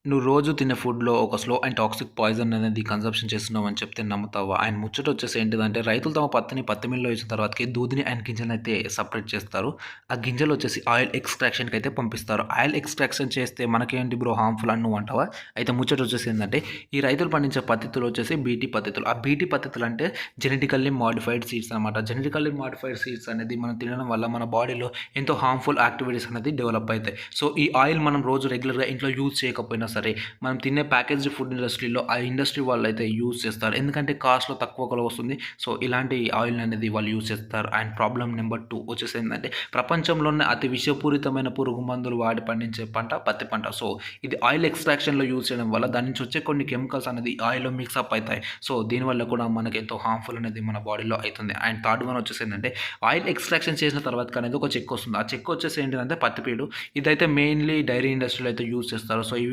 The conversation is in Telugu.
నువ్వు రోజు తినే ఫుడ్‌లో ఒక స్లో అండ్ టాక్సిక్ పాయిజన్ అనేది కన్జంప్షన్ చేస్తున్నావని చెప్తే నమ్ముతావా? ఆయన ముచ్చటొచ్చేసి ఏంటిదంటే రైతులు తమ పత్తి మిల్‌లో ఏసిన తర్వాతకి దూదిని అండ్ గింజలనైతే సెపరేట్ చేస్తారు. ఆ గింజలొచ్చేసి ఆయిల్ ఎక్స్‌ట్రాక్షన్‌కైతే పంపిస్తారు. ఆయిల్ ఎక్స్‌ట్రాక్షన్ చేస్తే మనకేంటి బ్రో హార్మ్‌ఫుల్ అని నువ్వంటావా? అయితే ముచ్చటొచ్చేసి ఏందంటే ఈ రైతులు పండించే పద్ధతులొచ్చేసి బీటీ పద్ధతులు. ఆ బీటీ పద్ధతులంటే జెనెటికల్లీ మోడిఫైడ్ సీడ్స్ అనమాట. జెనెటికల్లీ మోడిఫైడ్ సీడ్స్ అనేది మనం తినడం వల్ల మన బాడీలో ఎంతో హార్మ్‌ఫుల్ యాక్టివిటీస్ అనేది డెవలప్ అయితాయి. సో, ఈ ఆయిల్ మనం రోజు రెగ్యులర్‌గా ఇంట్లో యూజ్ చేయకపోయినా సరే, మనం తినే ప్యాకేజ్డ్ ఫుడ్ ఇండస్ట్రీలో ఆ ఇండస్ట్రీ వాళ్ళైతే యూజ్ చేస్తారు. ఎందుకంటే కాస్ట్‌లో తక్కువలో వస్తుంది. సో, ఇలాంటి ఆయిల్ అనేది వాళ్ళు యూజ్ చేస్తారు. అండ్ ప్రాబ్లమ్ నెంబర్ 2 వచ్చేసి ఏందంటే ప్రపంచంలోనే అతి విషపూరితమైన పురుగు మందులు వాడి పండించే పంట పత్తి పంట. సో, ఇది ఆయిల్ ఎక్స్‌ట్రాక్షన్‌లో యూజ్ చేయడం వల్ల దాని నుంచి వచ్చే కొన్ని కెమికల్స్ అనేది ఆయిల్‌లో మిక్సప్ అయితాయి. సో, దీనివల్ల కూడా మనకి ఎంతో హార్మ్‌ఫుల్ అనేది మన బాడీలో అయితుంది. అండ్ థర్డ్ వన్ వచ్చేసి ఏంటంటే ఆయిల్ ఎక్స్‌ట్రాక్షన్ చేసిన తర్వాతకి అనేది ఒక చెక్ వస్తుంది. ఆ చెక్ వచ్చేసి ఏంటిదంటే పత్తి పీడు. ఇదైతే మెయిన్‌లీ డైరీ ఇండస్ట్రీలో అయితే యూజ్ చేస్తారు. సో, ఇవి